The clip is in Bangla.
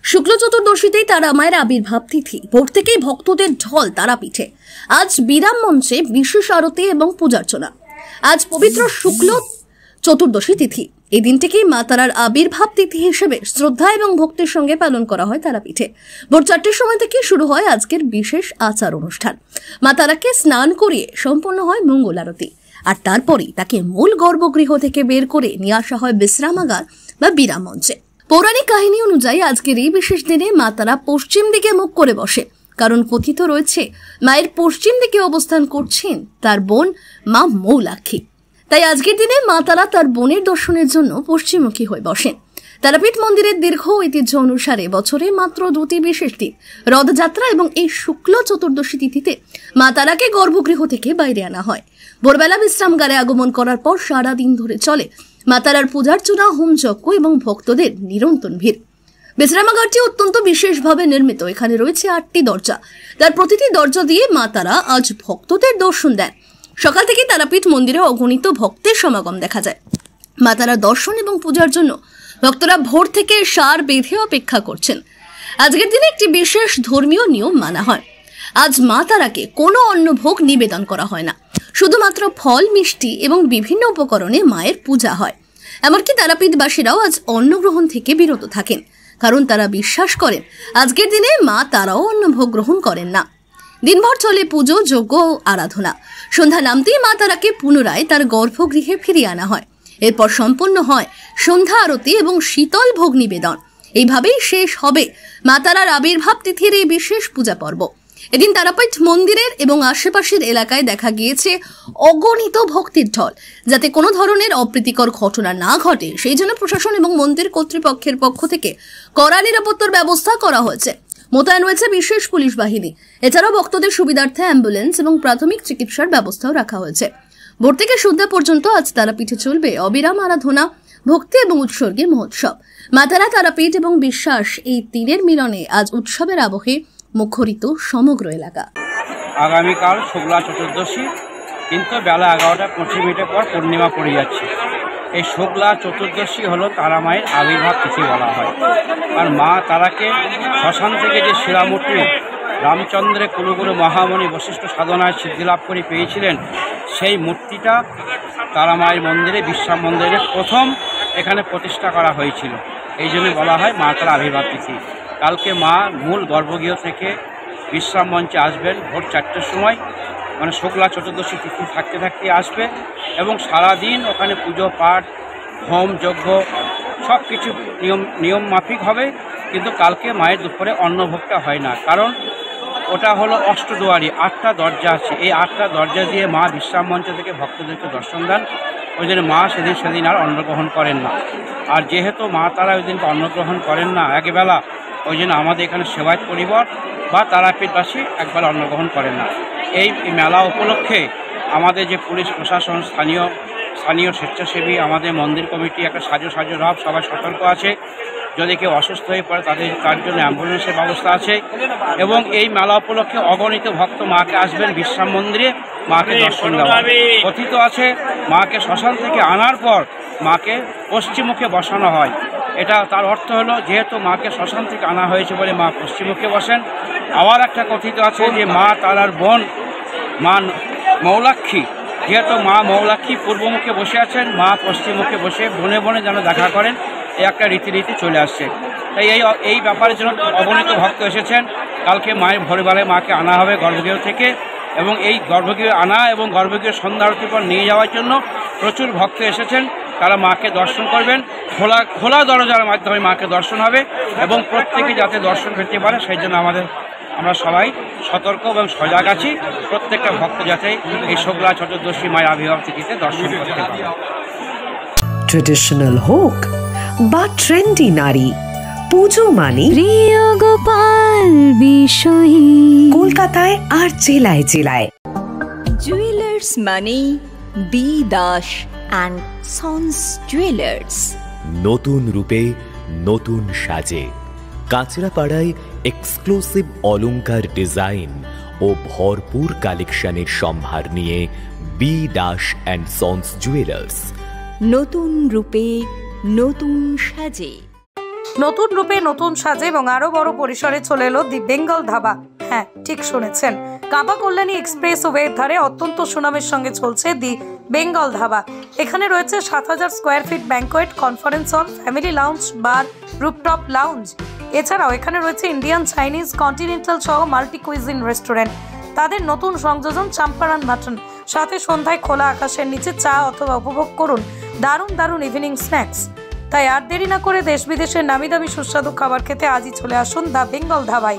শুক্ল চতুর্দশীতেই তারা মায়ের আবির্ভাব তিথি। ভোর থেকেই ভক্তদের ঢল তারাপীঠে। আজ বিরাম মঞ্চে বিশেষ আরতি এবং পূজার্চনা। আজ পবিত্র শুক্ল চতুর্দশী তিথি। এই দিনটিকেই মা তারার আবির্ভাব তিথি হিসেবে শ্রদ্ধা এবং ভক্তির সঙ্গে পালন করা হয় তারাপীঠে। ভোর 4টের সময় থেকে শুরু হয় আজকের বিশেষ আচার অনুষ্ঠান। মা তারাকে স্নান করিয়ে সম্পন্ন হয় মঙ্গল আরতি, আর তারপরেই তাকে মূল গর্ভগৃহ থেকে বের করে নিয়ে আসা হয় বিশ্রামাগার বা বিরাম মঞ্চে। পৌরাণিক কাহিনী অনুযায়ী আজকের এই বিশেষ দিনে মা তারা পশ্চিম দিকে মুখ করে বসে, কারণ কথিত রয়েছে মায়ের পশ্চিম দিকে অবস্থান করছেন তার বোন মা মৌলাক্ষী। তাই আজকের দিনে মা তারা তার বোনের দর্শনের জন্য পশ্চিমমুখী হয়ে বসেন। তারাপীঠ মন্দিরের দীর্ঘ ঐতিহ্য অনুসারে বছরে মাত্র দুটি বিশেষ দিন, রথযাত্রা এবং এই শুক্ল চতুর্দশী তিথিতে মা তারাকে গর্ভগৃহ থেকে বাইরে আনা হয়। ভোরবেলা বিশ্রামগারে আগমন করার পর সারাদিন ধরে চলে মা তারার পূজার্চনা, হোমযজ্ঞ এবং ভক্তদের নিরন্তর ভিড়। বিশ্রামাগারটি অত্যন্ত বিশেষভাবে নির্মিত। এখানে রয়েছে 8টি দরজা। তার প্রতিটি দরজা দিয়ে মা তারা আজ ভক্তদের দর্শন দেন। সকাল থেকে তারাপীঠ মন্দিরে অগণিত ভক্তের সমাগম দেখা যায়। মা তারার দর্শন এবং পূজার জন্য ভক্তরা ভোর থেকে সার বেঁধে অপেক্ষা করছেন। আজকের দিনে একটি বিশেষ ধর্মীয় নিয়ম মানা হয়। আজ মা তারাকে কোনো অন্নভোগ নিবেদন করা হয় না, শুধুমাত্র ফল, মিষ্টি এবং বিভিন্ন উপকরণে মায়ের পূজা হয়। এমনকি তারাপীঠবাসীরাও আজ অন্নগ্রহণ থেকে বিরত থাকেন, কারণ তারা বিশ্বাস করেন আজকের দিনে মা তারাও অন্নভোগ গ্রহণ করেন না। দিনভর চলে পুজো, যজ্ঞ ও আরাধনা। সন্ধ্যা নামতেই মা তারাকে পুনরায় তার গর্ভগৃহে ফিরিয়ে আনা হয়। এরপর সম্পন্ন হয় সন্ধ্যা আরতি এবং শীতল ভোগ নিবেদন। এইভাবেই শেষ হবে মা তারার আবির্ভাব তিথির এই বিশেষ পূজা পর্ব। এদিন তারাপীঠ মন্দিরের এবং আশেপাশের এলাকায় দেখা গিয়েছে অগণিত ভক্তির ঢল। যাতে কোনো ধরনের অপ্রীতিকর ঘটনা না ঘটে, সেই জন্য প্রশাসন এবং মন্দির কর্তৃপক্ষের পক্ষ থেকে কড়া নিরাপত্তার ব্যবস্থা করা হয়েছে। মোতায়েন রয়েছে বিশেষ পুলিশ বাহিনী। এছাড়াও ভক্তদের সুবিধার্থে অ্যাম্বুলেন্স এবং প্রাথমিক চিকিৎসার ব্যবস্থাও রাখা হয়েছে। ভোর থেকে সন্ধ্যা পর্যন্ত আজ তারাপীঠে চলবে অবিরাম আরাধনা, ভক্তি এবং উৎসর্গের মহোৎসব। মা তারা, তারাপীঠ এবং বিশ্বাস, এই তিনের মিলনে আজ উৎসবের আবহে মুখরিত সমগ্র এলাকা। আগামীকাল শুক্লা চতুর্দশী, কিন্তু বেলা 11:25 পর পূর্ণিমা পড়ে যাচ্ছে। এই শুক্লা চতুর্দশী হলো তারা মায়ের আবির্ভাব তিথি বলা হয়। আর মা তারাকে শ্মশান থেকে যে শিলামূর্তি রামচন্দ্রের কুলগুরু মহামণি বশিষ্ঠ সাধনায় সিদ্ধিলাভ করে পেয়েছিলেন, সেই মূর্তিটা তারা মায়ের মন্দিরে, বিশ্রাম মন্দিরে প্রথম এখানে প্রতিষ্ঠা করা হয়েছিল। এই জন্য বলা হয় মা তারা আবির্ভাব তিথি। কালকে মা মূল গর্ভগৃহ থেকে বিশ্রাম মঞ্চে আসবেন ভোর 4টের সময়, মানে শুক্লা চতুর্দশী তিথি থাকতে থাকতে আসবে এবং সারাদিন ওখানে পুজো পাঠ, হোম যজ্ঞ সব কিছু নিয়ম মাফিক হবে। কিন্তু কালকে মায়ের দুপুরে অন্নভোগটা হয় না, কারণ ওটা হলো অষ্টদুয়ারি, 8টা দরজা আছে। এই 8টা দরজা দিয়ে মা বিশ্রাম মঞ্চ থেকে ভক্তদেরকে দর্শন দেন। ওই জন্য মা সেদিন আর অন্নগ্রহণ করেন না। আর যেহেতু মা তারা ওই দিনকে অন্নগ্রহণ করেন না একবেলা, ওই জন্য আমাদের এখানে সেবায়ত পরিবার বা তারাপীঠবাসী একবেলা অন্নগ্রহণ করেন না। এই মেলা উপলক্ষে আমাদের যে পুলিশ প্রশাসন, স্থানীয় স্বেচ্ছাসেবী, আমাদের মন্দির কমিটি একটা সাজো রব সবাই সতর্ক আছে। যদি কেউ অসুস্থ হয়ে পড়ে তার জন্য অ্যাম্বুলেন্সের ব্যবস্থা আছে। এবং এই মেলা উপলক্ষে অগণিত ভক্ত মাকে আসবেন বিশ্রাম মন্দিরে মাকে দর্শন দেওয়া। কথিত আছে মাকে শ্মশান থেকে আনার পর মাকে পশ্চিমমুখে বসানো হয়। এটা তার অর্থ হলো যেহেতু মাকে শ্মশান থেকে আনা হয়েছে বলে মা পশ্চিমমুখে বসেন। আবার একটা কথিত আছে যে মা তারার বোন মা মৌলাক্ষী, যেহেতু মা মৌলাক্ষী পূর্বমুখে বসে আছেন, মা পশ্চিমমুখে বসে বনে বনে যেন দেখা করেন, এই একটা রীতিনীতি চলে আসছে। তাই এই ব্যাপারের জন্য অগণিত ভক্ত এসেছেন। কালকে মায়ের ভোরবেলায় মাকে আনা হবে গর্ভগৃহ থেকে, এবং এই গর্ভগৃহ আনা এবং গর্ভগৃহ সন্ধ্যা আরতির পর নিয়ে যাওয়ার জন্য প্রচুর ভক্ত এসেছেন। তারা মাকে দর্শন করবেন। খোলা দরজার মাধ্যমে মাকে দর্শন হবে এবং প্রত্যেকে যাতে দর্শন পেতে পারে সেই জন্য আমরা সবাই সতর্ক এবং সজাগ আছি। প্রত্যেকটা ভক্ত যাতে এই শুক্লা চতুর্দশী মায়ের আবির্ভাব তিথিতে দর্শন করতে পারে। ট্রেডিশনাল হোক বা ট্রেন্ডি নারী, পুজো মানে প্রিয় গোপাল বিষয়ী। কলকাতায় আর জেলায় জেলায় জুয়েলার্স মানে B Das and sons jewellers. নতুন রূপে, নতুন সাজে কাঁচরাপাড়ায় এক্সক্লুসিভ অলংকার ডিজাইন ও ভরপুর কালেকশনের সম্ভার নিয়ে B Das and sons jewellers. নতুন রূপে, নতুন সাজে। নতুন রূপে নতুন সাজে এবং আরো বড় পরিসরে চলে এলো দি বেঙ্গল ধাবা। হ্যাঁ, ঠিক শুনেছেন, কাবা কল্যাণী এক্সপ্রেস ওয়ের ধারে অত্যন্ত সুনামের সঙ্গে চলছে দি বেঙ্গল ধাবা। এখানে রয়েছে 7000 square feet banquet, conference hall, family lounge, bar, rooftop lounge. এছাড়াও এখানে রয়েছে ইন্ডিয়ান, চাইনিজ, কন্টিনেন্টাল সহ মাল্টি কুইজিন রেস্টুরেন্ট। তাদের নতুন সংযোজন চাম্পারান মাটন, সাথে সন্ধ্যায় খোলা আকাশের নিচে চা অথবা উপভোগ করুন দারুণ দারুণ ইভিনিং স্ন্যাক্স। তাই আর দেরি না করে দেশ বিদেশের নামি দামি সুস্বাদু খাবার খেতে আজই চলে আসুন দ্য বেঙ্গল ধাবায়।